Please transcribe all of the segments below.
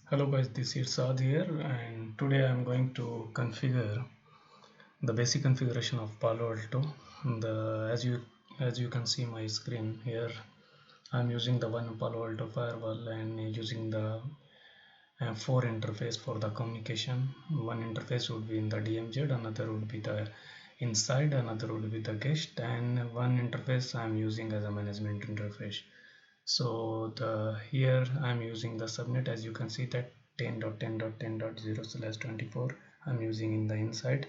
Hello guys, this is Saad here, and today I am going to configure the basic configuration of Palo Alto. As you can see my screen here, I'm using the one Palo Alto firewall and using the four interface for the communication. One interface would be in the DMZ, another would be the inside, another would be the guest, and one interface I'm using as a management interface. So here I'm using the subnet. As you can see that 10.10.10.0/24 I'm using in the inside,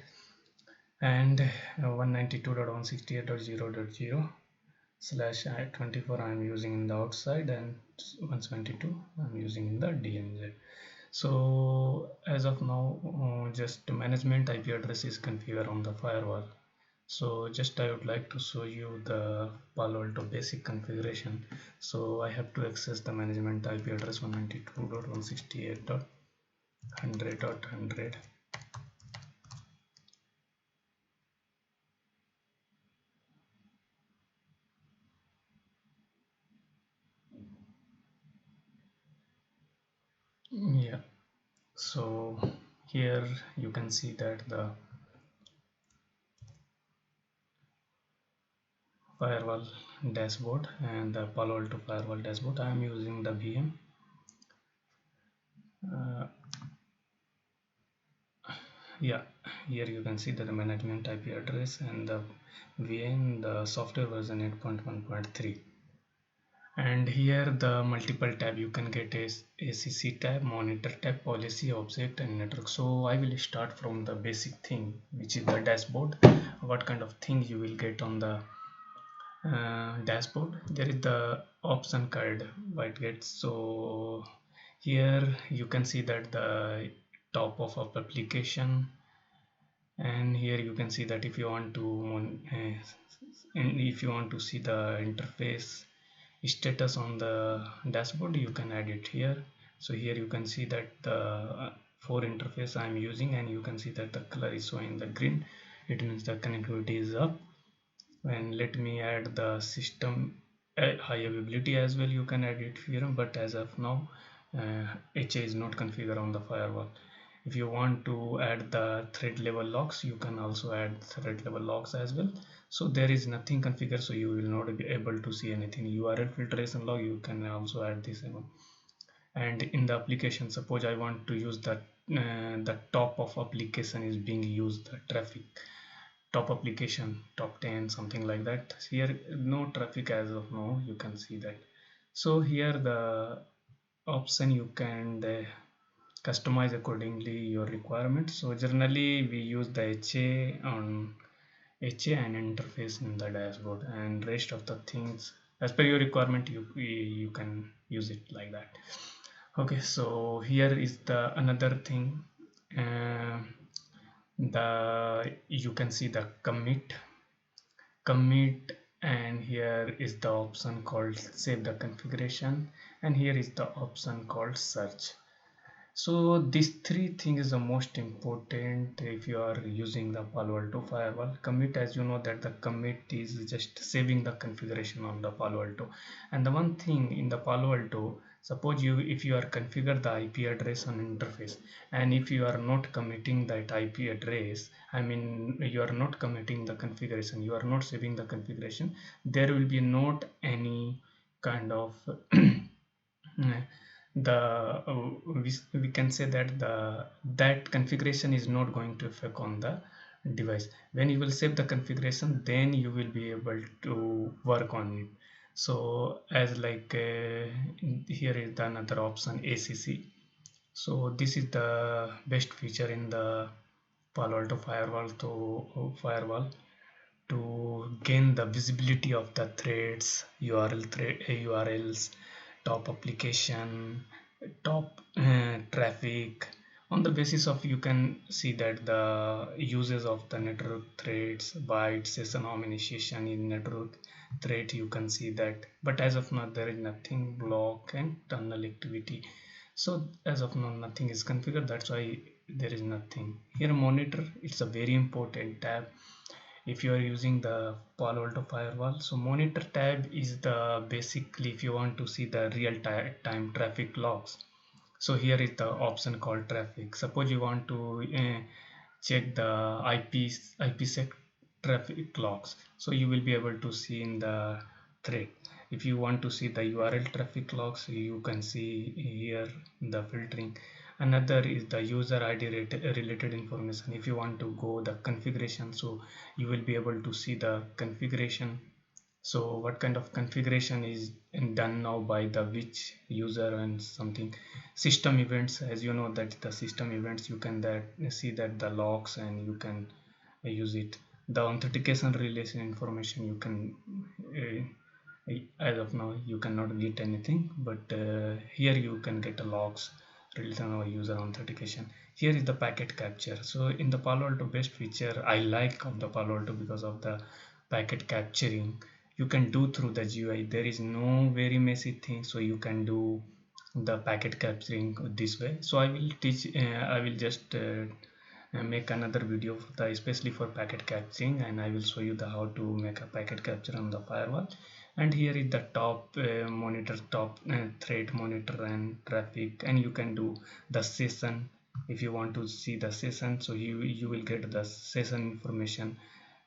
and 192.168.0.0/24 I'm using in the outside, and 172 I'm using in the DMZ. So as of now, just management IP address is configured on the firewall. So just I would like to show you the Palo Alto basic configuration. So I have to access the management IP address 192.168.100.100. Yeah, so here you can see that the firewall dashboard and the Palo Alto firewall dashboard. I am using the VM. Uh, yeah, here you can see that the management IP address and the VM, the software version 8.1.3. And here the multiple tab you can get is ACC tab, monitor tab, policy, object, and network. So I will start from the basic thing, which is the dashboard. What kind of thing you will get on the dashboard? There is the option card what gets. So here you can see that the top of application, and here you can see that if you want to and if you want to see the interface status on the dashboard, you can add it here. So here you can see that the four interface I'm using, and you can see that the color is showing the green. It means the connectivity is up. And let me add the system high availability as well. You can add it here, but as of now HA is not configured on the firewall. If you want to add the thread level logs, you can also add thread level logs as well. So there is nothing configured, so you will not be able to see anything. URL filtration log, you can also add this one. And in the application, suppose I want to use the top of application is being used, the traffic top application top 10 something like that. Here no traffic as of now, you can see that. So here the option you can customize accordingly your requirements. So generally we use the HA and interface in the dashboard, and rest of the things as per your requirement you can use it like that. Okay, so here is the another thing. uh, the you can see the commit, and here is the option called save the configuration, and here is the option called search. So these three things is the most important if you are using the Palo Alto firewall. Commit, as you know that the commit is just saving the configuration on the Palo Alto. And the one thing in the Palo Alto, suppose if you are configure the IP address on interface, and if you are not committing that IP address, I mean you are not committing the configuration, you are not saving the configuration, there will be not any kind of the we can say that that configuration is not going to affect on the device. When you will save the configuration, then you will be able to work on it. So as like here is the another option, ACC. So this is the best feature in the Palo Alto firewall to gain the visibility of the threads, URLs, top application, top traffic. On the basis of, you can see that the uses of the network threads, bytes, session home initiation in network thread, you can see that. But as of now, there is nothing block and tunnel activity. So as of now, nothing is configured. That's why there is nothing here. Monitor, it's a very important tab if you are using the Palo Alto firewall. So monitor tab is the basically if you want to see the real time traffic logs. So here is the option called traffic. Suppose you want to check the IPsec traffic logs, so you will be able to see in the thread. If you want to see the URL traffic logs, you can see here the filtering. Another is the user ID related information. If you want to go the configuration, so you will be able to see the configuration. So what kind of configuration is done now by the which user and something. System events, as you know that the system events, you can see that the logs and you can use it. The authentication relation information, you can as of now you cannot get anything, but here you can get a logs relation or user authentication. Here is the packet capture. So in the Palo Alto, best feature I like of the Palo Alto because of the packet capturing you can do through the GUI. There is no very messy thing, so you can do the packet capturing this way. So I will teach, I will just make another video for the, especially for packet capturing, and I will show you the how to make a packet capture on the firewall. And here is the top monitor, top thread monitor and traffic, and you can do the session if you want to see the session. So you will get the session information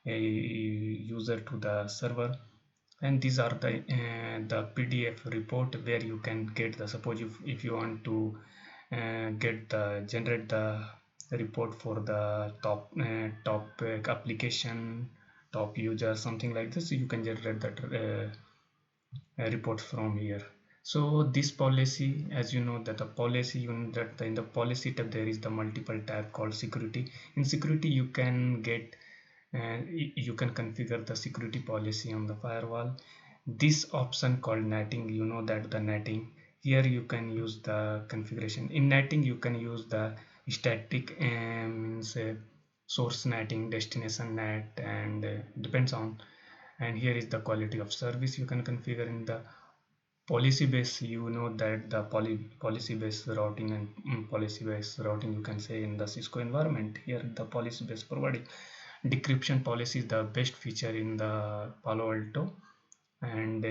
a user to the server, and these are the PDF report where you can get the, suppose if you want to get the generate the report for the top application, top user, something like this, you can generate that report from here. So this policy, as you know that the policy that in the policy tab there is the multiple tab called security. In security you can get you can configure the security policy on the firewall. This option called netting, you know that the netting, here you can use the configuration. In netting you can use the static means source netting, destination net, and depends on. And here is the quality of service you can configure. In the policy base, you know that the policy based routing and policy based routing you can say in the Cisco environment. Here the policy based providing decryption policy is the best feature in the Palo Alto, and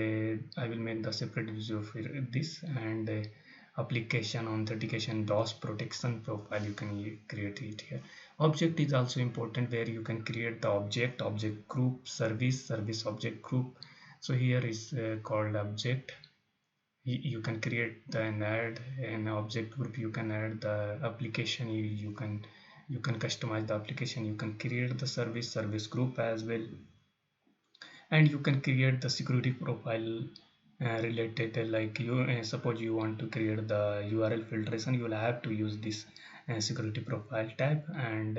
I will make the separate video for this. And application authentication DOS protection profile, you can create it here. Object is also important, where you can create the object group, service object group. So here is called object. You can create and add an object group, you can add the application, you can customize the application, you can create the service group as well, and you can create the security profile related, like you suppose you want to create the URL filtration, you will have to use this security profile tab. And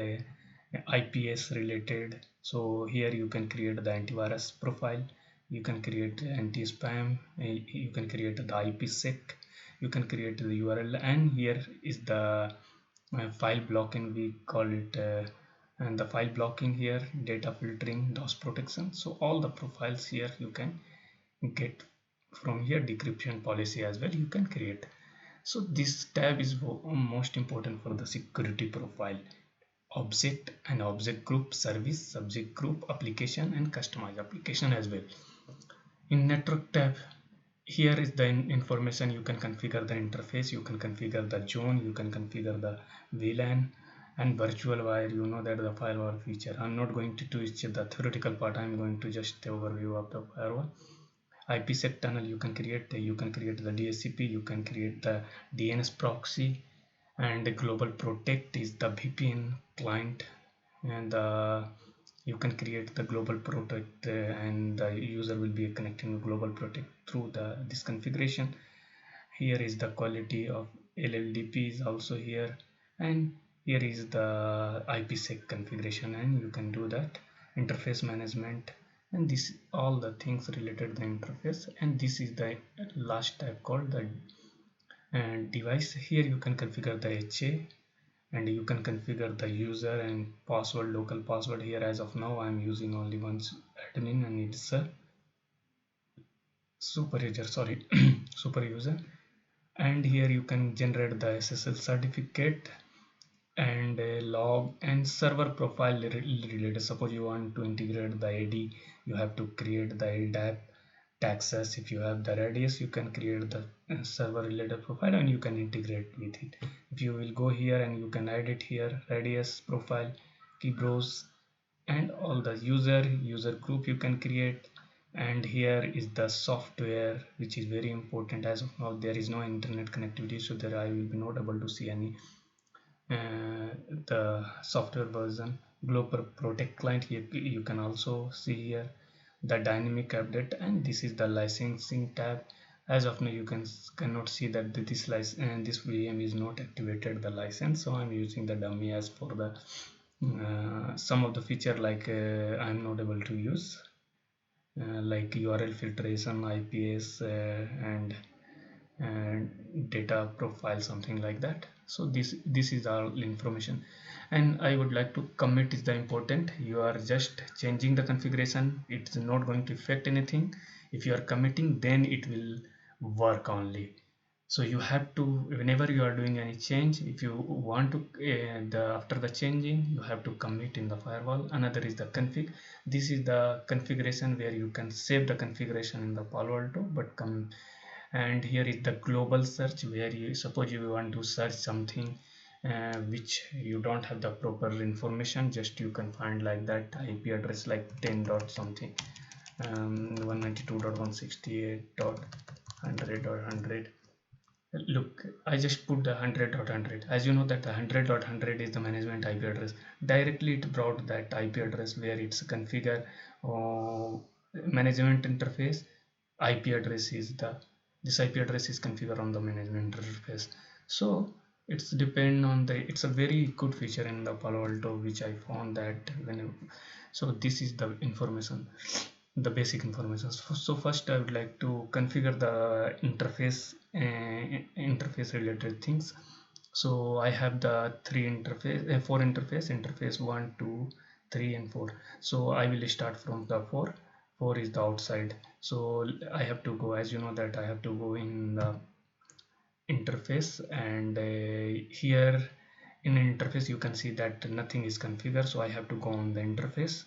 IPS related, so here you can create the antivirus profile, you can create anti-spam, you can create the IPsec, you can create the URL, and here is the file blocking, we call it and the file blocking here, data filtering, DOS protection. So all the profiles here you can get from here. Decryption policy as well you can create. So this tab is most important for the security profile: object and object group, service, subject group, application, and customize application as well. In network tab, here is the information, you can configure the interface, you can configure the zone, you can configure the VLAN and virtual wire. You know that the firewall feature. I'm not going to teach the theoretical part, I'm going to just overview of the firewall. IPsec tunnel you can create the DHCP, you can create the DNS proxy, and the global protect is the VPN client, and you can create the global protect and the user will be connecting to global protect through this configuration. Here is the quality of LLDP is also here, and here is the IPsec configuration, and you can do that interface management, and this all the things related to the interface. And this is the last type called the device. Here you can configure the HA, and you can configure the user and password, local password. Here as of now I am using only one admin, and it's a super user, sorry super user. And here you can generate the SSL certificate and log and server profile related. Suppose you want to integrate the AD, you have to create the LDAP taxes. If you have the radius, you can create the server related profile and you can integrate with it. If you will go here and you can edit here radius profile, key browse, and all the user group you can create. And here is the software, which is very important. As of now there is no internet connectivity, so there I will be not able to see any the software version. Global protect client, you can also see here the dynamic update, and this is the licensing tab. As of now you cannot see that this VM is not activated the license, so I'm using the dummy as for the some of the feature, like I'm not able to use like URL filtration, IPS, and data profile, something like that. So this is all information. And I would like to commit is the important. You are just changing the configuration, it's not going to affect anything. If you are committing, then it will work only. So you have to, whenever you are doing any change, if you want to after the changing, you have to commit in the firewall. Another is the config. This is the configuration where you can save the configuration in the Palo-Alto, but come. And here is the global search, where you suppose you want to search something which you don't have the proper information, just you can find like that IP address like 10 dot something, 192.168.100.100. Look, I just put the 100.100. As you know that the 100.100 is the management IP address. Directly it brought that IP address where it's configure management interface. IP address is the this IP address is configured on the management interface. So it's depend on the, it's a very good feature in the Palo Alto, which I found that when so this is the information, the basic information. So first I would like to configure the interface related things. So I have the four interface 1, 2, 3 and 4. So I will start from the 4 is the outside. So I have to go, as you know that I have to go in the interface, and here in interface you can see that nothing is configured, so I have to go on the interface.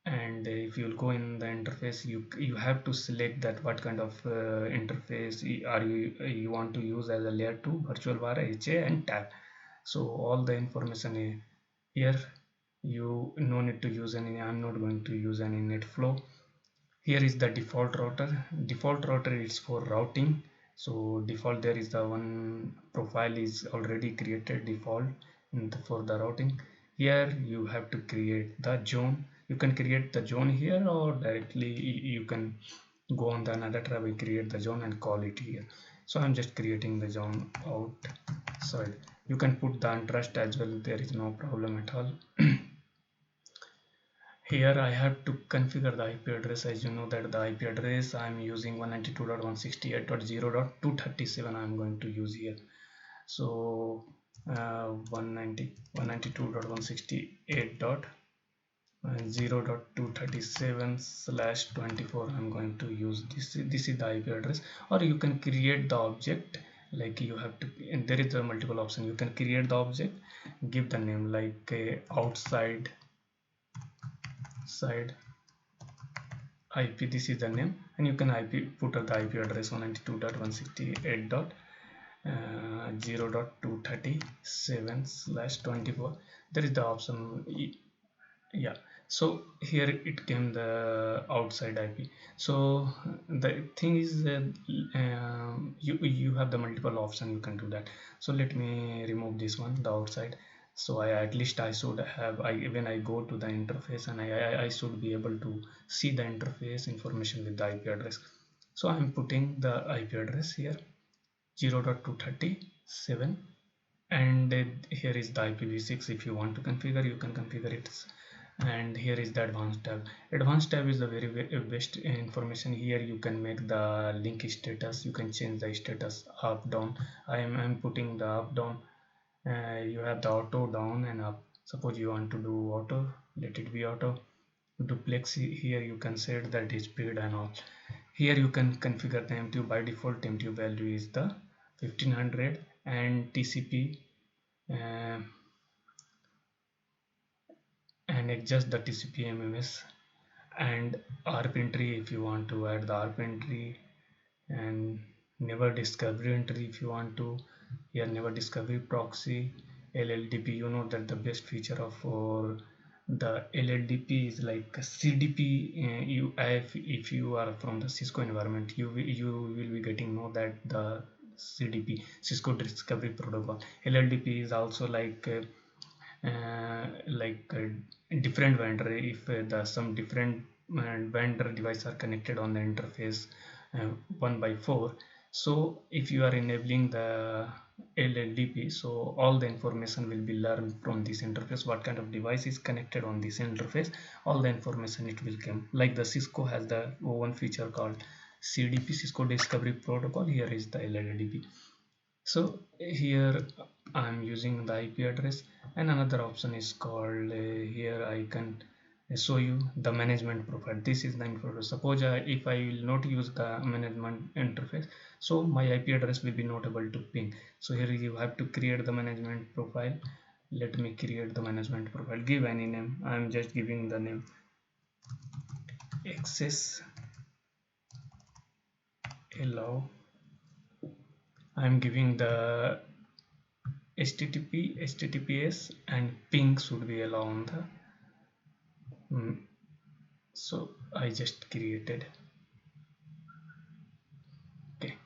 And if you'll go in the interface, you have to select that what kind of interface are you want to use as a layer 2, virtual var, HA and tab. So all the information here, you no need to use any, I'm not going to use any net flow. Here is the default router is for routing. So default, there is the one profile is already created default for the routing. Here you have to create the zone. You can create the zone here, or directly you can go on the another tab and create the zone and call it here. So I'm just creating the zone outside. You can put the untrust as well, there is no problem at all. Here I have to configure the IP address. As you know that the IP address I'm using 192.168.0.237 I'm going to use here. So 192.168.0.237/24 I'm going to use this is the IP address. Or you can create the object, like you have to, and there is a multiple option. You can create the object, give the name like outside side IP, this is the name, and you can put the IP address 192.168.0.237/24. There is the option, yeah. So here it came the outside IP. So the thing is that you have the multiple option, you can do that. So let me remove this one, the outside. So at least I should have, when I go to the interface, and I should be able to see the interface information with the IP address. So I'm putting the IP address here 0.237, and here is the IPv6. If you want to configure, you can configure it. And here is the advanced tab. Advanced tab is the very best information. Here you can make the link status, you can change the status up down. I'm putting the up down. You have the auto down and up. Suppose you want to do auto, let it be auto. Duplex, here you can set that is speed and all. Here you can configure the MTU. By default MTU value is the 1500, and TCP and adjust the TCP MMS and ARP entry if you want to add the ARP entry, and never discovery entry if you want to. Here never discovery proxy, LLDP. You know that the best feature of for the LLDP is like CDP. If you are from the Cisco environment, you will be getting know that the CDP, Cisco Discovery Protocol. LLDP is also like a different vendor. If the some different vendor device are connected on the interface, 1 by 4, so if you are enabling the LLDP, so all the information will be learned from this interface. What kind of device is connected on this interface, all the information it will come. Like the Cisco has the one feature called CDP, Cisco Discovery Protocol. Here is the LLDP. So here I'm using the IP address, and another option is called here I can show you the management profile. This is the info. Suppose if I will not use the management interface, so my IP address will be not able to ping. So here you have to create the management profile. Let me create the management profile. Give any name. I'm just giving the name access allow. I'm giving the HTTP, HTTPS, and ping should be allowed on the. So I just created. Okay.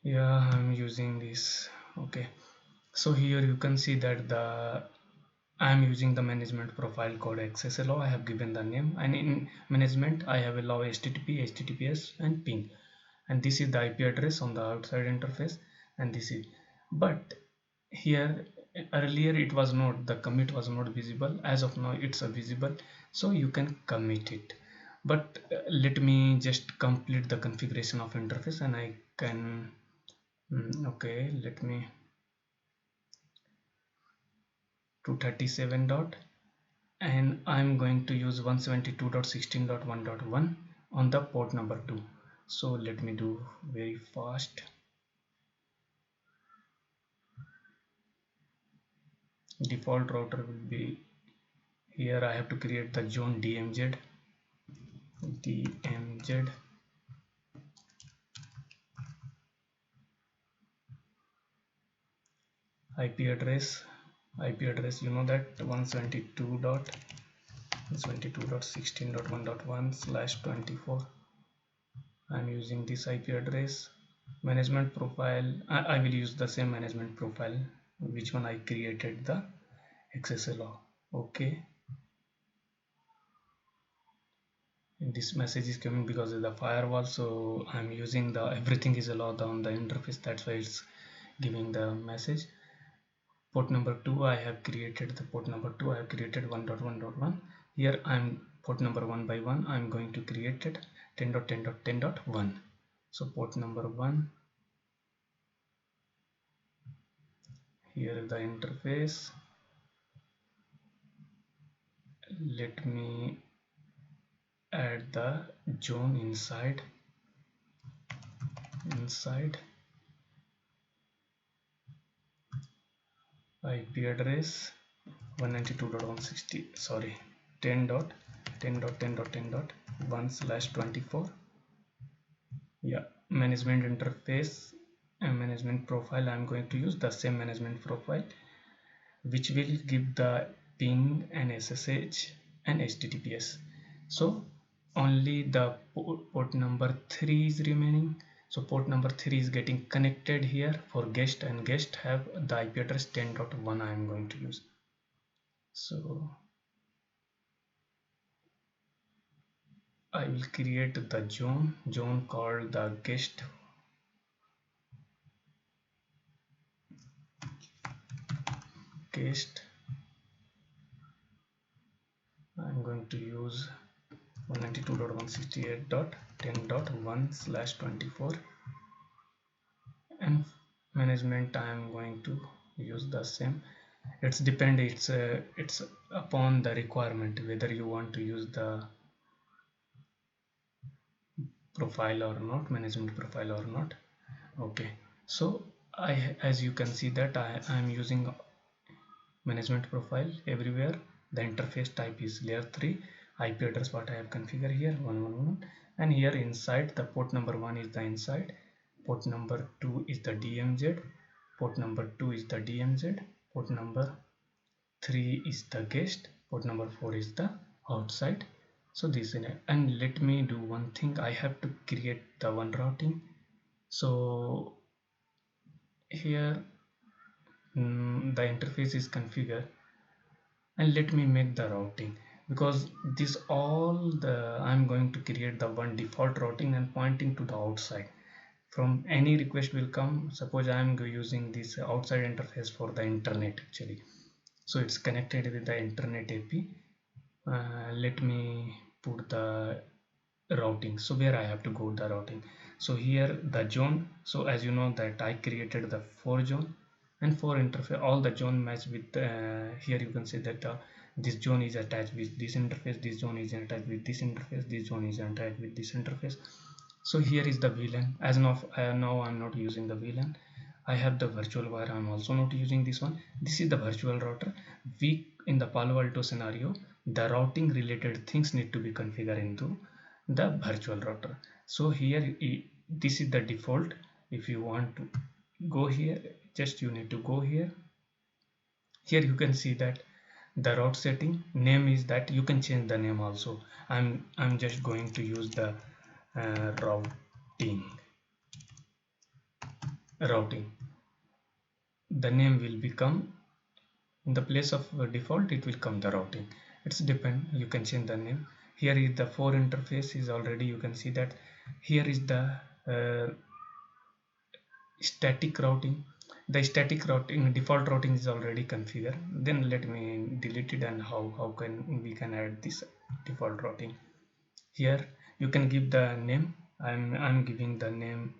Yeah, I'm using this. Okay. So here you can see that I'm using the management profile called access allow. I have given the name, and in management I have allow HTTP, HTTPS, and ping, and this is the IP address on the outside interface, and this is. But here earlier it was not, the commit was not visible. As of now it's a visible, so you can commit it. But let me just complete the configuration of interface, and I can okay, let me 237 dot, and I'm going to use 172.16.1.1 on the port number 2. So let me do very fast. Default router will be here. I have to create the zone DMZ IP address. You know that 172.16.1.1/24. I'm using this IP address. Management profile, I will use the same management profile which one I created the access allow. Okay, and this message is coming because of the firewall, so I'm using the everything is allowed on the interface, that's why it's giving the message. Port number 2, I have created the port number 2. I have created 1.1.1. Here I'm port number 1 by 1. I'm going to create it 10.10.10.1. So port number 1. Here is the interface. Let me add the zone inside IP address 192.160, sorry, 10.10.10.1/24. Yeah, management interface and management profile, I'm going to use the same management profile which will give the ping and SSH and HTTPS. So only the port number 3 is remaining. So port number 3 is getting connected here for guest, and guest have the IP address 10.1 I am going to use. So I will create the zone called the guest. I'm going to use 192.168.10.1/24, and management I am going to use the same. It's upon the requirement whether you want to use the profile or not, management profile or not. Okay, so as you can see that I'm using management profile everywhere. The interface type is layer 3. IP address what I have configured here 111, and here inside the port number 1 is the inside, port number 2 is the DMZ, port number 2 is the DMZ, port number 3 is the guest, port number 4 is the outside. So this in it. And let me do one thing, I have to create the one routing. So here the interface is configured, and let me make the routing, because this all the I'm going to create the one default routing and pointing to the outside. From any request will come, suppose I am using this outside interface for the internet actually, so it's connected with the internet AP. Let me put the routing, so where I have to go the routing. So here the zone, so as you know that I created the 4 zone and 4 interface, all the zone match with here you can see that this zone is attached with this interface, this zone is attached with this interface, this zone is attached with this interface. So here is the VLAN. As of now I'm not using the VLAN. I have the virtual wire, I'm also not using this one. This is the virtual router. We in the Palo Alto scenario, the routing related things need to be configured into the virtual router. So here this is the default. If you want to go here, just you need to go here. Here you can see that the route setting name is that you can change the name also. I'm just going to use the routing. The name will become in the place of default, it will come the routing. It's depend, you can change the name. Here is the 4 interface is already, you can see that here is the static routing. The static routing default routing is already configured. Then let me delete it, and how can we can add this default routing. Here you can give the name. I'm giving the name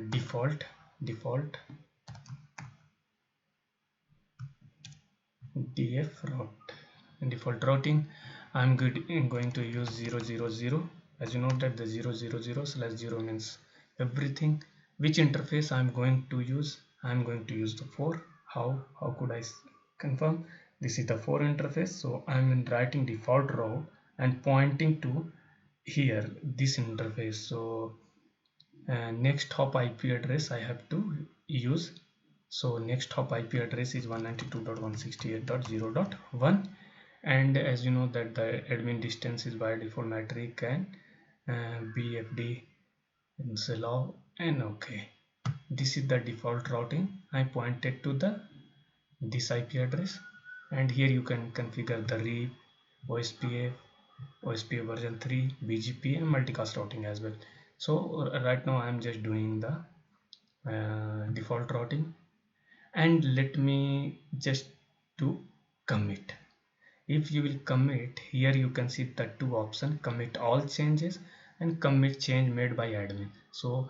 default df route. Default routing, I'm going to use 000. As you know that the 000/0 means everything. Which interface I'm going to use? I'm going to use the 4. How could I confirm? This is the 4 interface, so I'm writing default route and pointing to here this interface. So next hop IP address I have to use. So next hop IP address is 192.168.0.1, and as you know that the admin distance is by default metric and BFD and Zillow, and okay, this is the default routing. I pointed to the this IP address, and here you can configure the REAP, OSPF, OSPF version 3, BGP and multicast routing as well. So right now I am just doing the default routing, and let me just do commit. If you will commit, here you can see the two options: commit all changes and commit change made by admin. So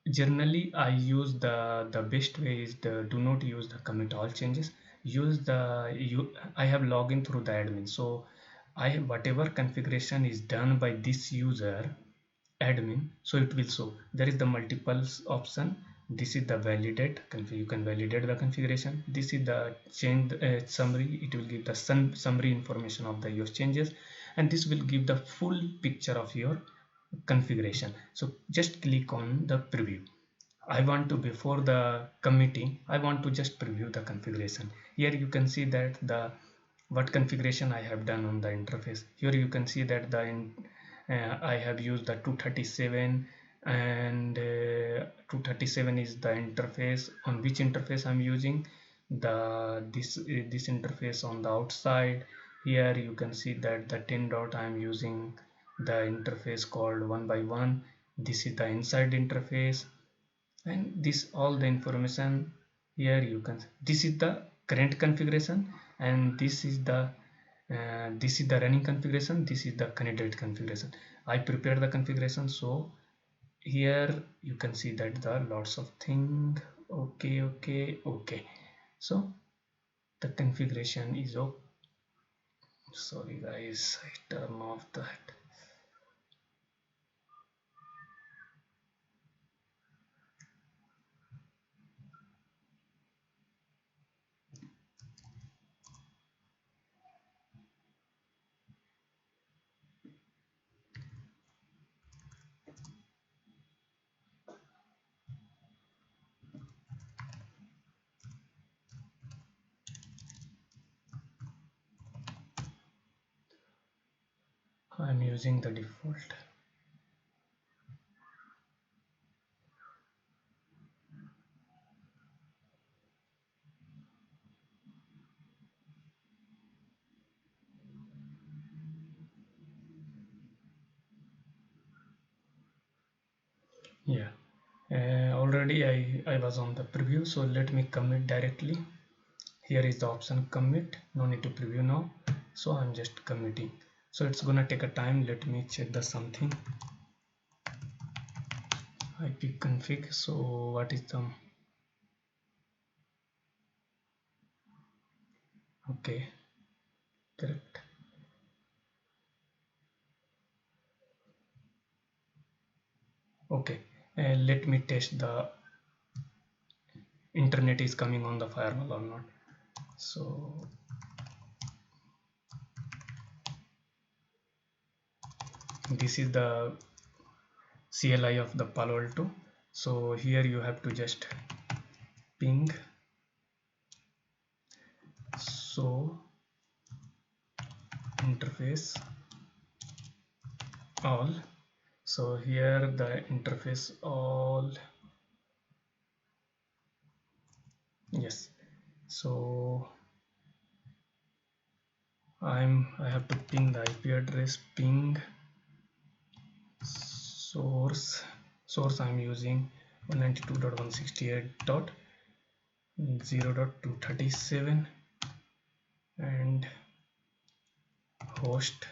generally I use the best way is the do not use the commit all changes. Use the I have login through the admin, so I have whatever configuration is done by this user admin, so it will show. There is the multiples option. This is the validate, you can validate the configuration. This is the change summary, it will give the summary information of the your changes, and this will give the full picture of your configuration. So just click on the preview. I want to, before the committing, I want to just preview the configuration. Here you can see that the what configuration I have done on the interface. Here you can see that I have used the 237, and 237 is the interface. On which interface I'm using the this interface on the outside. Here you can see that the 10 dot I'm using the interface called 1 by 1. This is the inside interface, and this all the information here you can, this is the current configuration, and this is the running configuration, this is the candidate configuration. I prepared the configuration, so here you can see that the lots of thing. Okay. So the configuration is okay. Sorry guys, I turn off that. I'm using the default. Yeah, already I was on the preview, so let me commit directly. Here is the option commit, no need to preview now, so I'm just committing. So it's gonna take a time. Let me check the something ipconfig. So what is the okay, correct. Okay, let me test the internet is coming on the firewall or not. So this is the CLI of the Palo-Alto. So here you have to just ping so interface all. So here the interface all, yes. So I have to ping the IP address, ping source I'm using 192.168.0.237 and host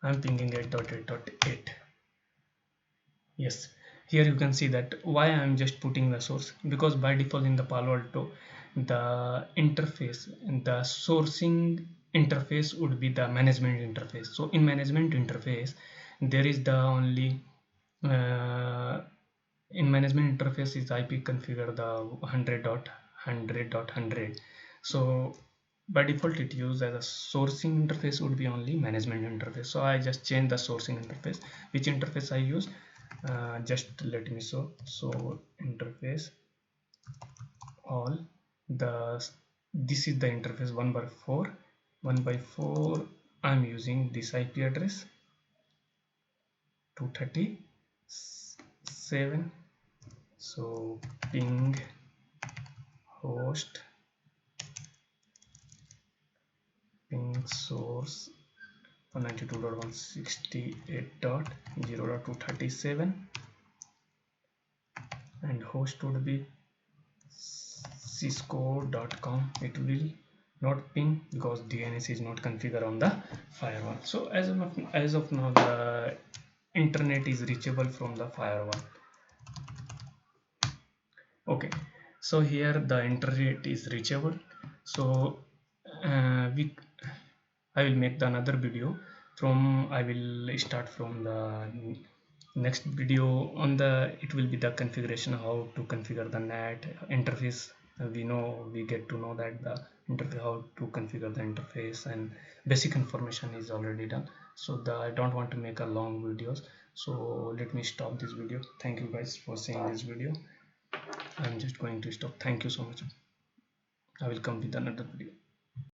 I'm pinging 8.8.8. Yes, here you can see that why I'm just putting the source, because by default in the Palo Alto the interface, the sourcing interface would be the management interface. So in management interface there is the only uh, in management interface is IP configure the 100.100.100. So by default it used as a sourcing interface would be only management interface. So I just change the sourcing interface. Which interface I use, just let me show. So interface all, the this is the interface 1 by 4 I'm using this IP address 237. So ping host ping source 192.168.0.237 and host would be cisco.com. It will not ping because DNS is not configured on the firewall. So as of now the internet is reachable from the firewall. Okay, so here the internet is reachable. So I will make the another video from, I will start from the next video on the, it will be the configuration, how to configure the NAT interface. We get to know that the interface, how to configure the interface, and basic information is already done. So I don't want to make a long videos, so let me stop this video. Thank you guys for seeing this video. I'm just going to stop. Thank you so much. I will come with another video.